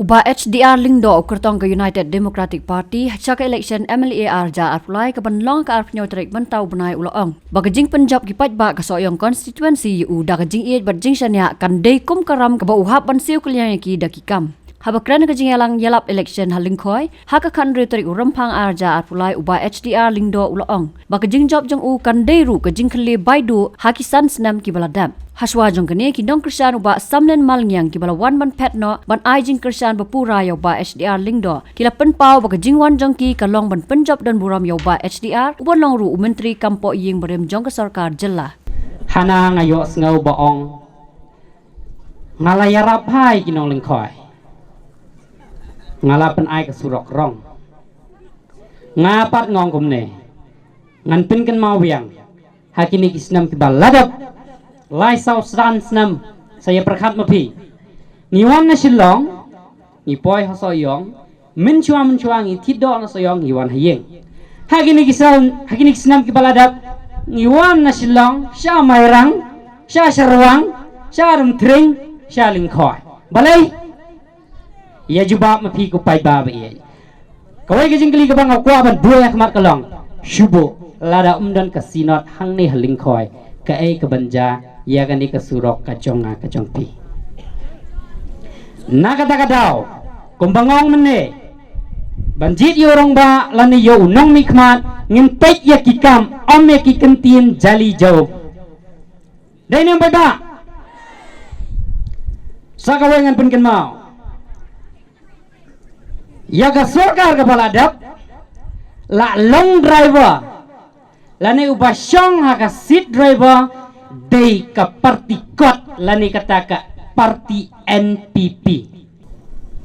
Uba HDR Lingdo kertong ke United Democratic Party cak election MLA arja arpulai ke banlong ke arpnyo terik mentau benai uloong. Bagajing penjab kipat ba ke soyong konstituensi yu da kajing iet berjing syanya kan deikum karam ke ba uhap bansiu keliang ki dakikam. Habakran kajing yalang yalap election halingkoi haka kanri terik urempang arja arpulai uba HDR Lingdo uloong. Bagajing job jong u kan deiru kajing keli baidu hakisan senam ki baladam. Haswa jong kene ki dong kersan uba samnen malngyang ki bala wan man petno ban ai jing kersan bapura yo ba HDR Lingdo kila penpau baka jingwan jong ki kalong ban penjab dan buram yo ba HDR ubon long ru menteri kampo ying berem jong ke sarkar jela hana ngayo ngau baong ngalayarap hai kinong lingkoi ngalapan ai ke surok rong ngapat ngong kumne nganpin kan mawiang hakini kisnam ki baladap lai sau sran snam saya perkhat mapi niwan na silong ni poi hasoyong min chuang i thido na soyong niwan hayeng hakini kisnam ki baladap niwan na silong sha mairang sha sharwang sha rum tring sha lingkhoi balai ya jubab mapi ku pai ba ye kawai ke jingkli ke bang akwa ban buaya kmat kalong shubo lada umdan ka sinot hang ni halingkhoi ka ai ka banja ya kan ke surok ka jonga ka jongpi na kata kadau kumbangong mene banjit yorong ba lani yo unong mikmat ngin pek ya kikam om ya kikentin jali jauh dai nang ba sakawengan pun ken mau ya ka sorkar ka baladap la long driver lani ubasyong ha ka seat driver day ka party kot lani kata ka party NPP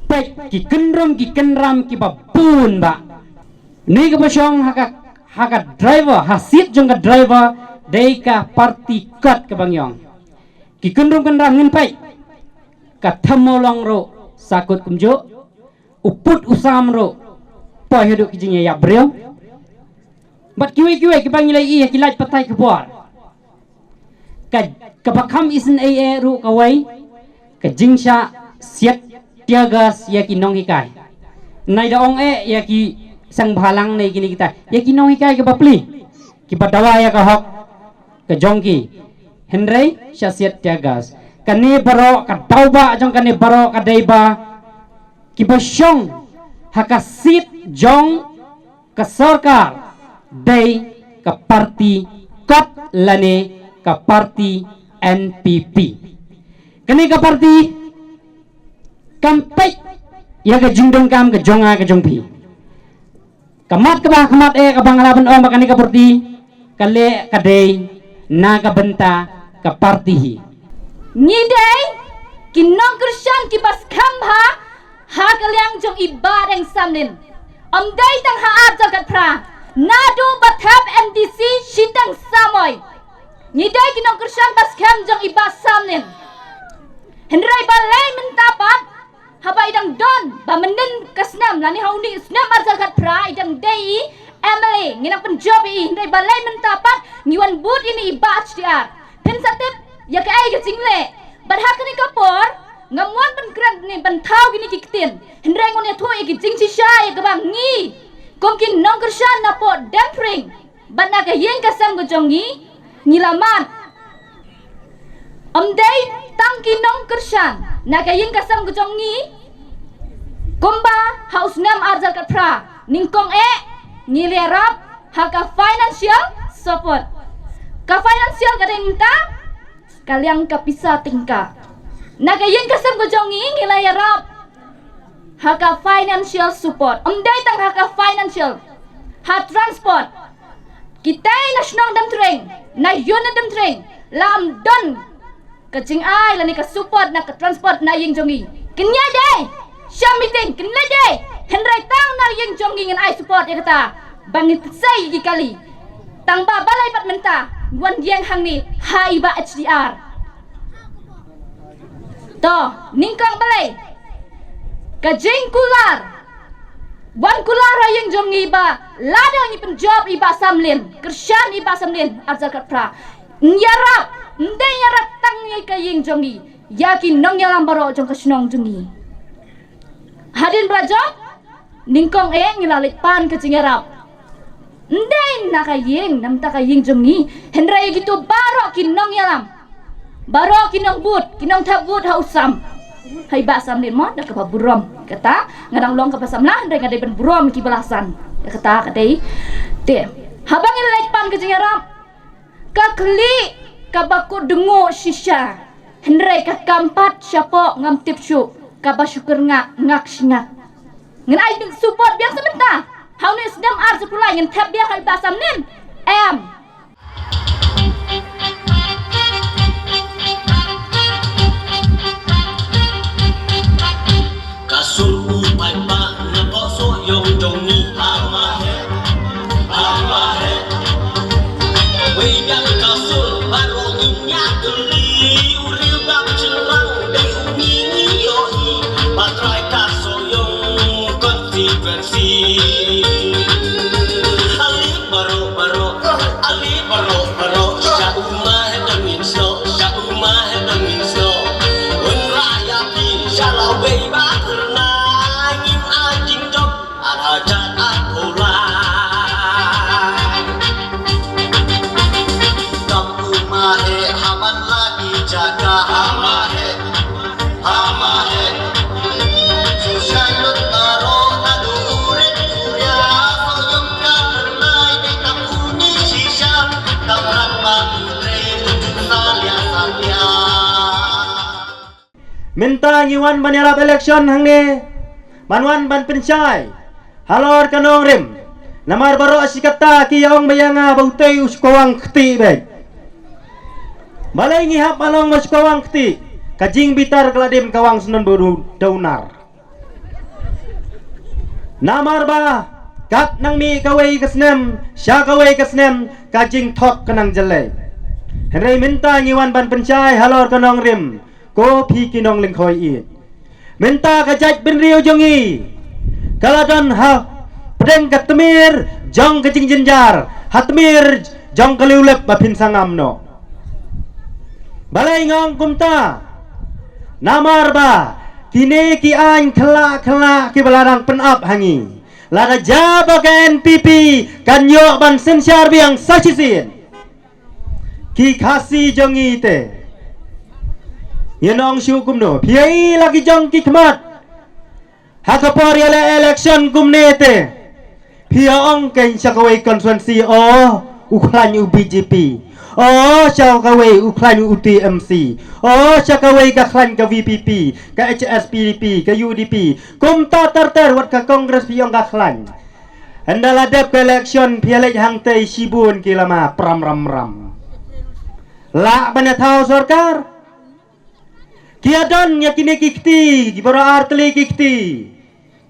pek ki kenram ki babun ba ni ka basyong haka driver hasit jong ka driver day ka party kot ka bangyong ki kenram ngin pai ka thamolong ro sakut kumjo uput usam ro po heduk ki jing ya breu bat kiwe ki bangilai i ki laj patai ke buar ka bakam isen AA ru kawai ka jingsha siat tiagas ya ki nong hikai nai da ong ya ki sang bhalang nei kini kita ya ki nong hikai ke bapli ki badawa ya ka hok ka jongki henrei sha siat tiagas kani baro ka tauba jong kani baro ka deiba ki basyong hakasit jong ka sarkar dei ka party kot lane ka party NPP kani ka party kampai ya ka jingdong kam ka jonga ka jongpi kamat ka ba kamat ka bangalaban om kani ka party kale ka dei na ka benta ka party hi ngidei kinong kersan ki bas kambha ha kalyang jong ibadeng samnin dei tang ha arja kat pra nadu bathap MDC shitang samoy ngidai kinong kersan bas kam jong ibas samnin henrai balai mentapat haba idang don ba menen kasnam lani hauni snam arja kat pra idang dei MLA nginang penjob i henrai balai mentapat ngiwan bud ini ibach diar pensatip ya ka ai jingle badha kani kapor ngamuan penkran ni bantau gini kiktin henrai ngon ya thu ya jing si sha ya ka bang ngi komkin nong kersan na po dampring bana ka yen kasam go jongi ngilaman dei tangki nong kersan na ka yen kasam go jongi komba haus nam arjal kat pra ningkong ngilerap haka financial support ka financial ka minta kaliang ka pisa tingka naga yen kasam go jongi ngilayarap haka financial support dei tang haka financial ha transport kita national dam train na unit dam train lam don kacing ai lani ka support na ka transport na yeng jongi kenya dei syam meeting kenya dei henrai tang na yeng jongi ngan ai support ya kata bangit sai gi kali tang ba balai pat menta wan yang hang ni hai ba HDR to ningkang balai kajing kular wan kular yang jongi ba ladang ni penjob iba samlin kersan iba samlin arjal kat pra nyarap ndai nyarap tang ni kaying jongi yakin nong yalam baro jong kasnong jongi hadin belajak ningkong ngilalik pan ke cingarap ndai nakayeng nam takayeng jongi hendrai gitu baro kinong yalam baro kinong but kinong tap but hausam hai ba sam nin mo dak ka burom kata ngadang long ka pasam lah ndai ngadai ben burom ki balasan kata kadai te habang ngilalik pan ke cingarap ka kli ka baku dengu shisha hendrai ka kampat syapo ngam tipsyu ka basyukur ngak singak ngan ai ding support biang sebentar hau ni sedam ar sepulai ngan tap biang hai basam nin em kasul upai pa na ko so yong dong ni ama he we got kasul baro inya geli uriu bab cerang de umi yo i patrai kasul yong konstituensi ali baro sya umah dangin so un raya pi shala we ba terna ngin ajing jok arajat akola Hamahe haman lagi jaga hamahe susayot taro nadu uret surya soyong karnai de takuni sisam kamran mature salya minta ngiwan banyarap election hangne manwan ban penchai halor kanong rim namar baro asikata ki yaong bayanga bautay uskawang kti beg balai ngihap malong uskawang kti kajing bitar keladim kawang sunan bodu daunar namar ba kat nang mi kawai kesnem sya kawai kesnem kajing thok kanang jelai henry minta ngiwan ban penchai halor kanong rim ko phi kinong lingkhoi i minta kajaj bin riu jongi kaladon ha pedeng katmir jong kajing jinjar hatmir jong kaliulep bapin sangam no balai ngong kumta namar ba kini ki an khla ki balarang penap hangi lada jaba ka NPP kanyo ban sensyar biang sachisin ki khasi jongi te yenong shu kumno phiai lagi jong ki khmat hakapor yale election kumne te phiong ken sakawai konstituensi uklan u BJP sakawai uklan u TMC sakawai ka klan ka VPP ka HSPDP ka UDP kumta tartar wat ka kongres phiong ka klan andala dep ka election phialek hang te sibun kilama pram ram la bana thau sarkar kiadan yakini kikti gibara artli kikti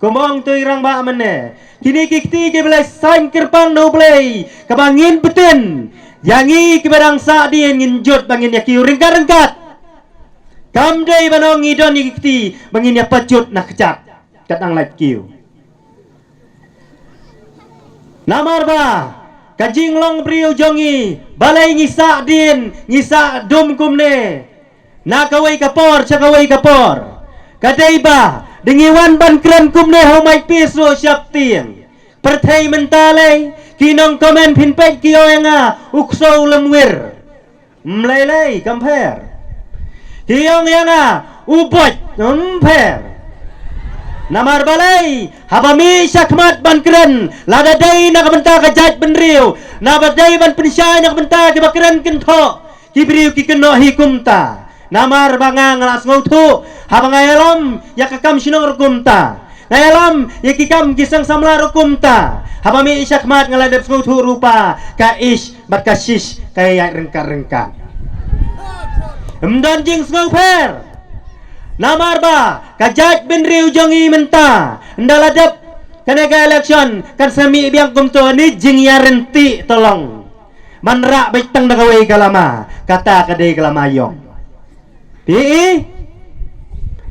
komong tu irang ba mene kini kikti ke belai sain kirpang no belai kabangin betin yangi ke barang sa dia ngin jot bangin yaki rengkat kamdai banong idon kikti bangin ya pacut nak kecat katang lait kiu namar ba kajing long priu jongi balai ngisa din ngisa dum kumne nakawai kapor sakawai kapor kadai ba dengiwan ban kren kumne homai piso siap tiang perthai mentale kinong komen pinpek kioyanga ukso lemwir mlelei kamper kiong yanga ubot umper namar balai habami syakmat ban kren ladadai nak benta kajat benriu nabadai ban pensyai nak benta ke bakren kento kibriu ki keno hikumta namar bangang las ngautu habang ayalam yakakam sinong rukumta ayalam yakikam kisang samla rukumta habami isyakmat ngaladep ngautu rupa kaish bakashish kaya rengka-rengka emdan jing ngauper namar ba kajat bin riu jongi menta ndaladep kanega election kan sami biang kumto ni jing yarenti tolong manra baitang nakawai kalama kata kadai kalama yong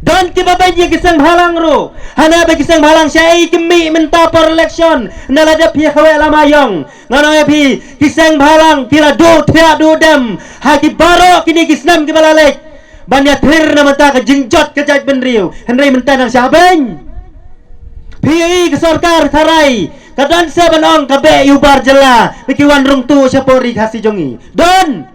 don kibabay niya kisang halang ro hana ba kisang halang siya ay kimi menta for election naladap hiya kawai alamayong ngano pi kisang halang tila do tiya do dem haki baro kini kisnam kibalalek banya thir na menta ka jingjot ka jaj benriu henry menta nang siya abeng PI ke sarkar tharai kadan seban ong kabe yubar jela bikiwan rung tu syapori khasi jongi don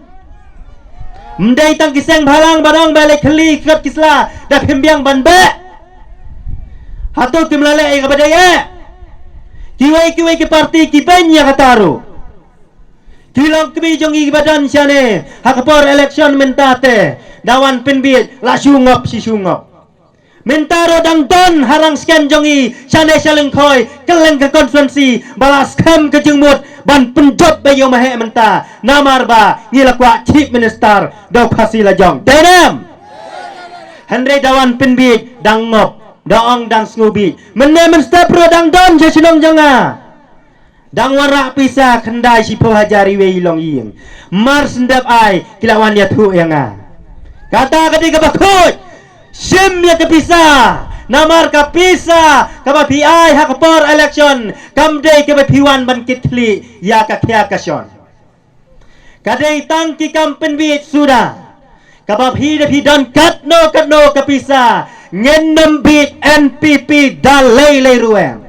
mendai tang kiseng balang barang balik khli kat kisla da phimbiang banbe hato kimlale ai kabade ye kiwai ki parti ki benya kataro kilong kbi jongi badan syane hakapor election mentate dawan pinbit la sungop si sungop mentaro dang don harang scan jongi syane saleng khoi keleng ke konferensi balas kam ke jengmut ban penjot bayo mahe menta namar ba ngilakwa chief minister dau khasi la jong denam Henry dawan pinbit dang ngop daong dang sngubit menne mensta pro dang don je sinong janga dang warak pisa kendai si po hajari we ilong ying mar sendap ai kilawan ya thu yanga kata ketika bakut sim ya kepisa namar kapisa kaba PI hakapor election kamdei kaba piwan ban kitli ya kakya kasyon kadai tang ki kampen bit sudah kaba pi don katno kapisa ngenem bit NPP dalai lay ruem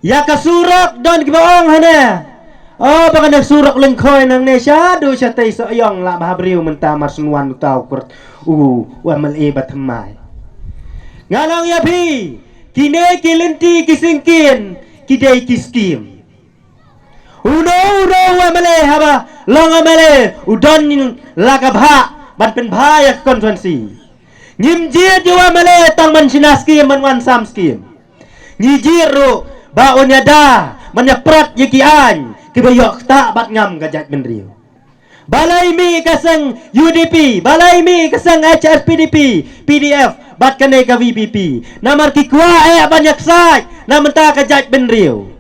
ya kasurak don kibaong hane oh baka nagsurak lengkoy ng nesya do siya tay sa ayong la mahabriw mentamar sunwan utaw kurt wamal ibat hamay ngalang yapi kine kilenti kisingkin kidai kiskim uno wamale haba long amale udon lakabha ban pen bhaya konferensi ngimjir jawa male tang man sinaskim man wan sam skim ngijir ro ba onyada manyaprat yikian kibayok ta bat ngam gajat benriu balai mi kasang UDP balai mi kasang HRPDP PDF bat kanai ka VPP namar ki kwa banyak sai namenta kajat benriu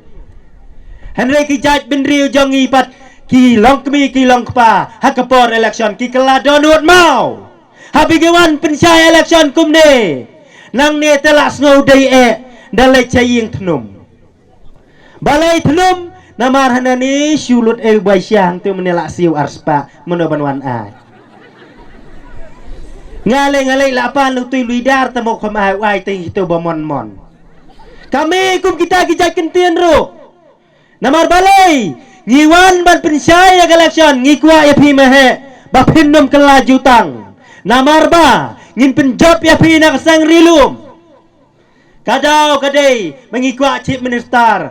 Henry ki jat benriu jongi pat ki long kmi ki long kpa hakapor election ki kala donut mau habigawan pensai election kumne nang ne telak snow day dalai chaying thnum balai thnum namar hanani syulut bai syang tu menelak siu arspa menoban wan ai ngale lapan lutui luidar temok khamai wai ting itu bomon mon kami kum kita kijak kentien ro namar balai ngiwan ban pensai election ngikwa ya pi mehe ba pinnum kala jutang namar ba ngin penjop ya pi nak sang rilum kadau kadai mengikwa chief minister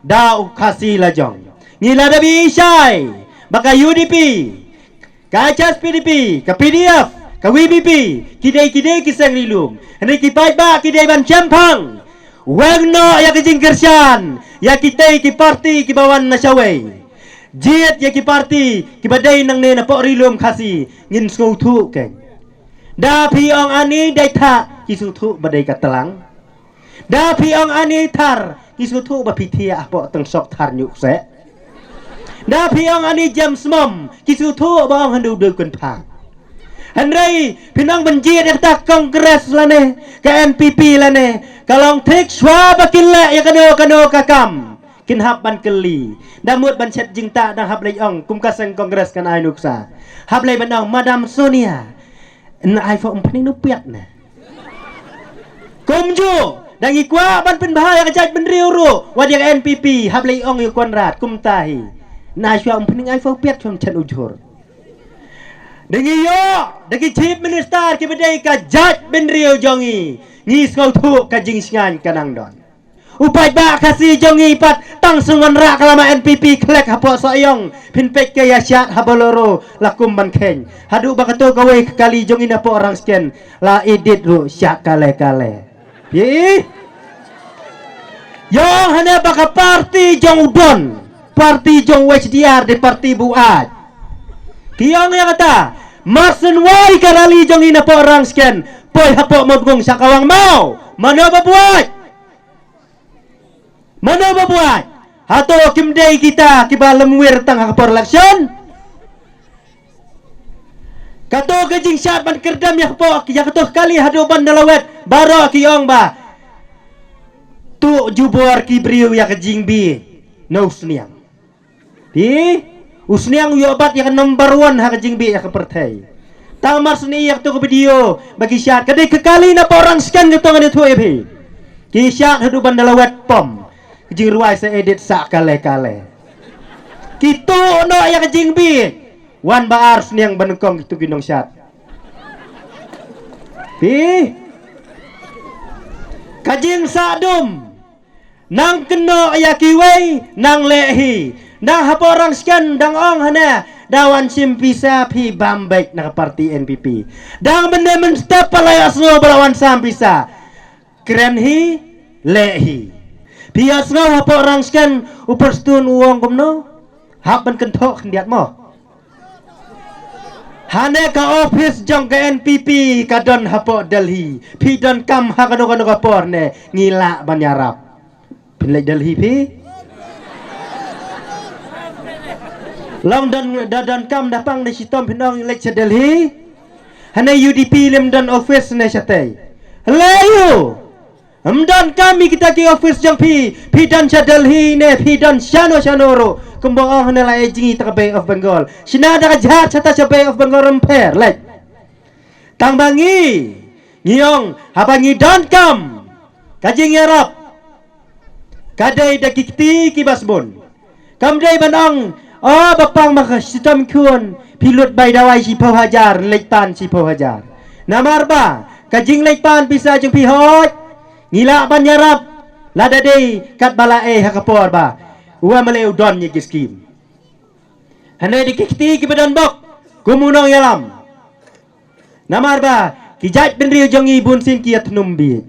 dau khasi lajong ngila dabi syai baka UDP ka HSPDP ka PDF ka WBP kidai kisang rilum hendak kipai ba kidai ban champang wagno ya kijing kersan ya kitai ki parti ki bawan nasawai jiet ya ki parti ki badai nang ne na po rilum khasi ngin skau thu ke da pi ong ani dai tha ki su thu badai ka telang da pi ong ani thar kisu thu ba pitia po teng sok thar nyuk se da pi ong ani jam smom kisu thu ba ong handu de kun pha Henry pinang benji dak ta kongres lane ke NPP lane kalong thik swa ba kille ya kano kakam kin hab ban keli damut ban chet jingta dang hab lei ong kum kaseng kongres kan ai nuksa hab lei ban ong madam Sonia na ai fo umpani nu piat na kumju dan ikwa ban pen bahaya kajat benriu ru wadiak NPP hab lei ong yu konrat kum tahi na syua umpani ai fo piat chom chen ujur dengi yo dagi chief minister ki bedai kajat benriu jongi ni skau thu ka jing singan kanang don upai ba kasi jongi pat tang sungon ra kalama NPP klek hapo soyong pinpek ke ya syat haboloro lakum ban ken hadu bakato gawe kali jongi na po orang sken la edit ru syak kale ye yang hanya baka parti jong udon parti jong WHDR di parti buat tiang yang kata masen wai karali jong ina po orang sken poi hapo mabgung sakawang mau mana babuat hato kimdei kita kibalem wir tang hakapor election kato gajing syat ban kerdam ya po ya kato kali hadu ban dalawet baro kiong ba tu jubor kibriu ya kajing bi no usniang di usniang yo bat ya number 1 ha kajing bi ya kepertai tamar seni ya tu video bagi syat kadai kekali na orang scan tu ngan tu epi Kisah hidup bandalawat pom. Kejing ruai saya edit sak kale-kale. Kitu no ya kejing bi. Wan baar seniang banengkong kitu ginong syat. Pi. Kajing sadum. Nang keno ya kiwei nang lehi. Nang hapa orang sekian dang ong hana. Dawan simpisa pi bambek nak parti NPP. Dang benda menstep palaya semua belawan sampisa. Keren hi lehi. Pias ngau hapa orang sekian uperstun uang kumno. Hap ban kentok hendiat mo. Hane ka office jong ke NPP kadon hapa Delhi. Pi don kam ha kano kapor ne ngilak ban yarap. Pinlek Delhi pi. Long dan kam dapang ne sitom pinong lek Delhi. Hane UDP lem don office ne chatai. Layu. Amdan kami kita ke office jang pi dan Delhi ne pi dan shano ro kumbang hana la ejingi ta Bay of Bengal sina da jahat chata cha Bay of Bengal remper like tang bangi ngiong habangi dan kam kajing yarap kadai da kikti kibasbon kam dai banang bapang maka sitam kun pilut bai dawai si pau hajar lektan si pau hajar namar ba kajing lektan bisa jeng pi hot ngila ban yarap lada dei kat bala hakapor ba uwa male udon ye skim hanai dikikti ki badan bok kumunong yalam namar ba kijat benri jongi bunsin kiat numbi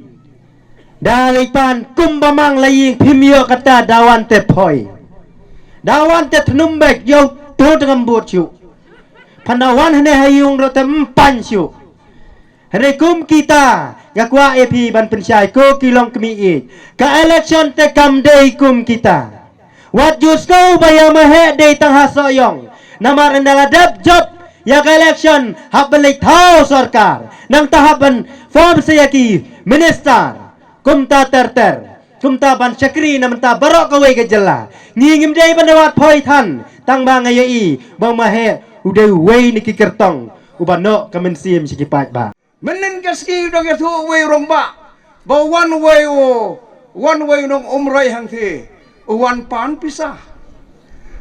dalipan kumbamang laying pimio kata dawan te poi dawan te numbek yo to dengan bochu pandawan hane hayung rote empan syu hane kum kita yakwa AP ban pensyai ko kilong kemi ka election te kam day kum kita wat jus ko baya mahe day tang hasoyong namar endala dap job ya ka election hab balik thau sarkar nang tahapan form sayaki minister kumta terter kumta ban chakri namta barok kawai ke jela ngingim day banawat phoi than tang ba ngai bang mahe udai wei ni kikertong ubano kamensim sikipat ba Menen kaski dong itu way rong ba one way nong umrai hang thi one pan pisah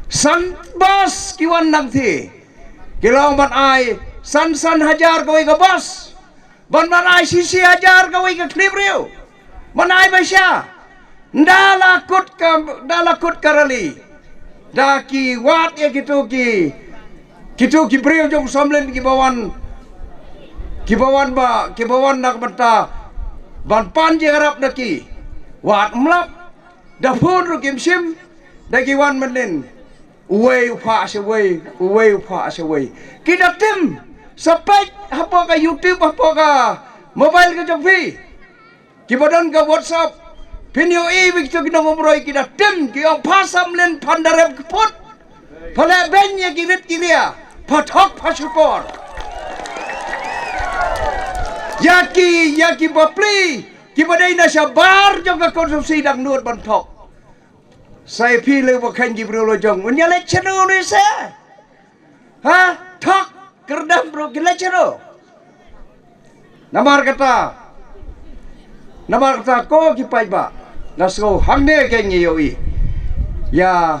san bas kiwan nang thi kilau ban ai san hajar kawai ka bas ban ai sisi hajar kawai ka klip riu ban ai basya dalakut karali daki wat ya kitu ki priu jong somlen ki bawan kibawan nak benta ban panji harap naki wat mlap da phun ru kim sim da kiwan menen uwe upha se kita tim sampai apa ka YouTube apa ka mobile ka jongfi kibadan ka WhatsApp pinyo bik to kina ngomroi kita tim ki ong pasam len pandarep keput pala benye kirit kiria pathok pasupor Yaki bapli kibadai na sabar jong ka konsumsi dang nuot bantok. Saya pilih wakan Jibril jong menyalek channel ni sa. Ha? Tok kerdam bro gila channel. Namar kata ko kipai ba. Nasko hangne ke ngiyoi. Ya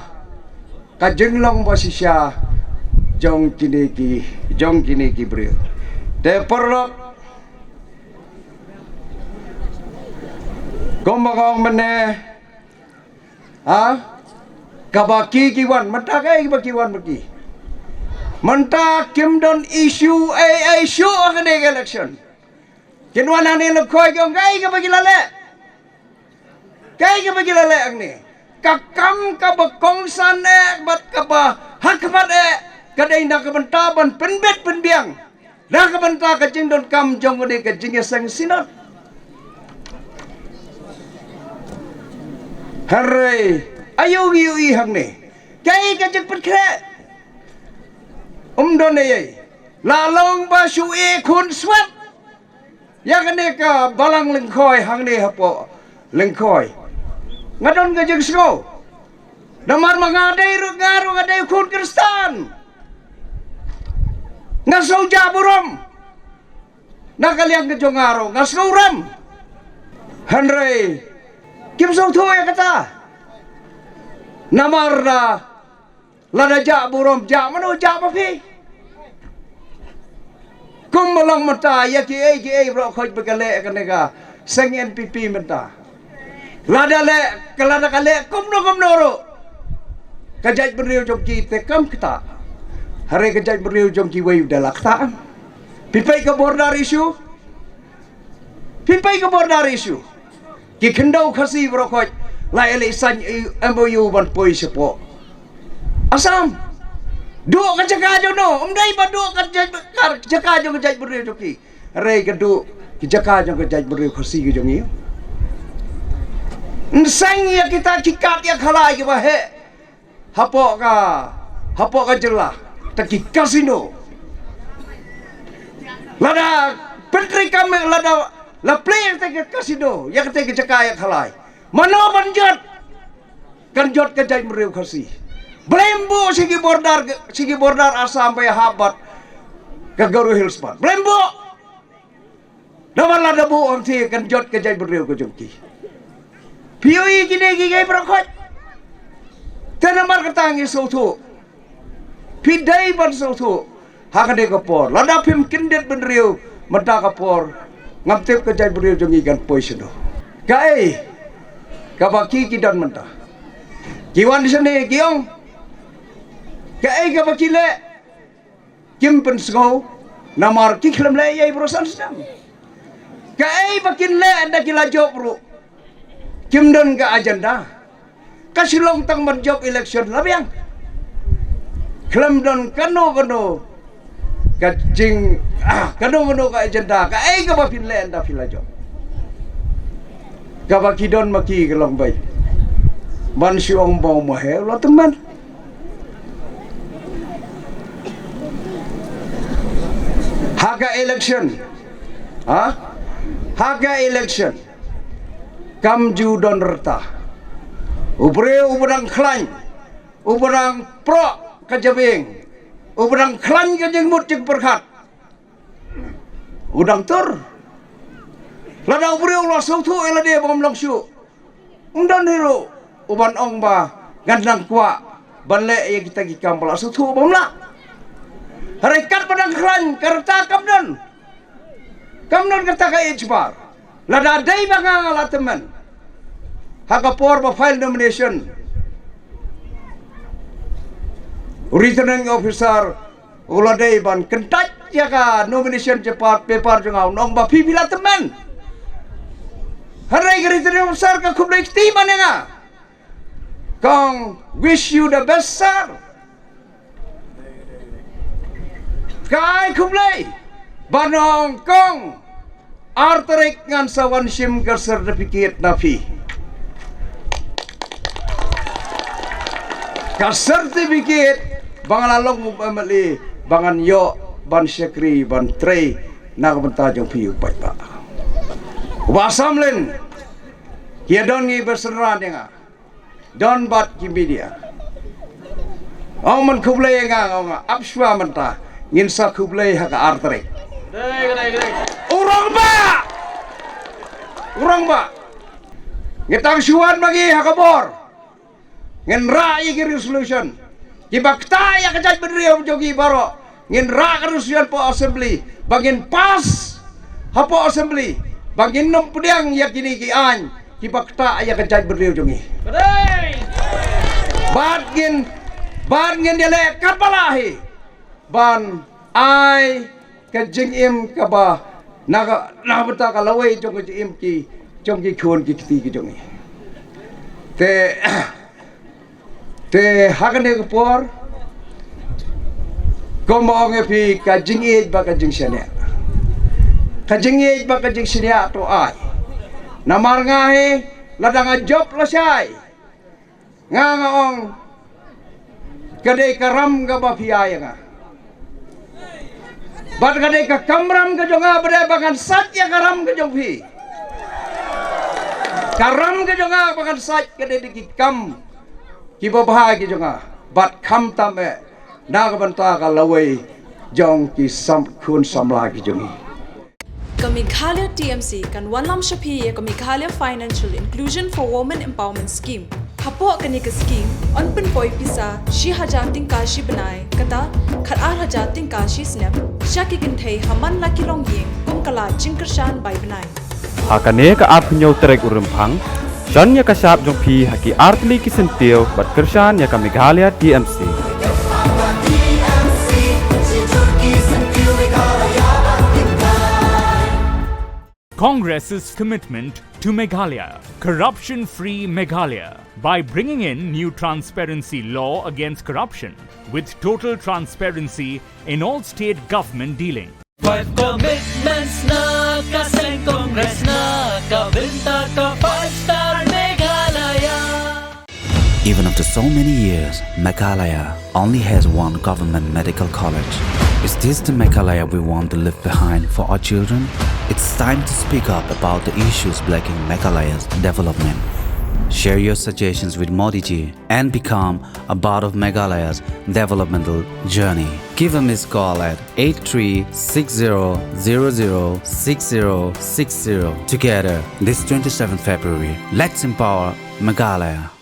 kajenglong basisya jong kini Jibril. De perlok Gombang mene, kabaki kiwan, menta kaya kiwan bagi, menta kimdon issue akan election, kinwan ane lekoi kau kaya bagi lale agni, kakam kabakongsan bat kaba hakmat kadai nak bentaban penbet penbiang, nak benta kacing don kam jong ade kacingnya sang sinot. Hare, ayo hang ni. Kaya kajak perkere. Don ni. Lalong basu kun swat. Yang ni ka balang lengkoi hang ni hapo lengkoi. Ngadon kajak snow. Namar mengadai ngaru ngadai kun Kristan. Ngasau jaburom. Nakaliang kejongaro ngasau ram. Hare. Kim Song Thu ya kata. Namarda lada ja burom ja mano ja pa phi. Kum malang mata ya ki ai bro khoj begale kanega seng NPP menta. Lada le kalada kale kum no ro. Kajaj beriu jom ki te kam kita. Hari kajaj beriu jom ki wei dalak ta. Pipai ka border issue. Pipai ka border issue. Ki kendau khasi bro khoj lai ele san MOU ban poi sepo. Asam. Dua ka jaga jo no. Umdai ba dua ka jaga jo kajaj beriu jom ki. Hari kedu ki jaga jo kajaj beriu khasi ki jom ni. Nsang ya kita kikat ya khalai ke ba he. Hapok ka jelah taki kasino. Lada pentri kami lada la player taki kasino ya taki jaga ya khalai. Mano banjot kanjot ke jai meriu khasi. Blembo sigi bordar Assam sampai habat ke Guru Hills Park. Blembo. Nama lada bu angti kanjot ke jai meriu ke jongki. POE kini gigi berangkat. Tanamar katangi sautu. Pidai ban sautu. Hakade kapor. Lada pim kindet benriu. Mata kapor. Ngamtip ke jai beriu jongi gan poiseno. Kai. Kabaki kidan menta. Kiwan di sini kiong. Kai kabaki le. Kim pensgo. Namar kiklam le yai berusaha sedang. Kai bakin le anda kilajok bro. Kim don ke agenda. Kasih long tang menjawab election labiang. Kelam don kano kajing kano ke agenda. Ka ai ka bapin le anda filajo. Ka baki don maki kelong baik. Man siong bau mahe lo teman. Haga election. Haga election. Kamju don reta. Ubrang klan. Ubrang pro kajabing. Ubrang klan kajing mut jeng berkat. Udang tur. Lada ubreu la sautu ela dia bom langsung. Undan hero. Uban ong ba gandang kwa. Banle ya kita gikam pala sautu bom la. Rekat padang klan kerta kamdan. Kamdan kerta ka ijbar. Lada dai bangang ala teman. Hakapor ba file nomination. Returning officer uladai ban kentat jaga nomination cepat paper jengau nong ba pipila teman. Harai returning officer ka kublai ti manenga. Kong wish you the best sir. Kai kublai banong kong arterik ngan sawan sim ke certificate nafi. Ka certificate bangalalong mamali bangan yo ban sekri ban trei na benta jong piu pai pa. Wasamlen kia don ngi berseran nga. Don bat ki media. Man kublai nga apswa menta ngin sa kublai ha ka artrek. Urang ba. Ngitang suwan magi ha kabor. Ngin rai ki resolution. Ki bakta ya kajaj beriu jogi baro. Ngin ra ka resolution po assembly. Bangin pas hapo assembly. Bangin nom pediang ya kini ki an. Ki bakta ya kajaj beriu jogi. Ban ngin dia kapalahi. Ban ai kajing im kaba naga beta ka lawai jong ki im ki jong ki khon ki ti ki jong. Te hakane por komong epi kajing ej ba kajing sene. Kajing ej ba kajing sene to ai. Namar ngahe ladang job lasai. Nga ong kadai karam ga ba piaya nga. Bat kadai ka kamram ka jonga bade bagan satya karam ka jong pi. Karam ka jonga bagan sat kadai di kam ki babahagi jonga bat kham tame naga banta ka lawai jong ki sam khun samla ki jongi. Yaka Meghalaya TMC kan Wanlam Shapi Yaka Meghalaya Financial Inclusion for Women Empowerment Scheme. Hapo kanika scheme on pen poi pisa shi hajating kashi banai kata khat ar hajating kashi snap shaki kinthei haman laki long ying kum kala jingkershan bai banai. Hakane ka apnyo trek urumphang Shan yaka sharp jong pi haki artli ki sentil bat kershan yaka Meghalaya TMC. Congress's commitment to Meghalaya, corruption-free Meghalaya, by bringing in new transparency law against corruption with total transparency in all state government dealing. 5 commitments na kaseng Congress na kabinta ka 5-star Meghalaya. Even after so many years, Meghalaya only has one government medical college. Is this the Meghalaya we want to leave behind for our children? It's time to speak up about the issues blocking Meghalaya's development. Share your suggestions with Modi ji and become a part of Meghalaya's developmental journey. Give a missed call at 8360006060. Together, this 27th February, let's empower Meghalaya.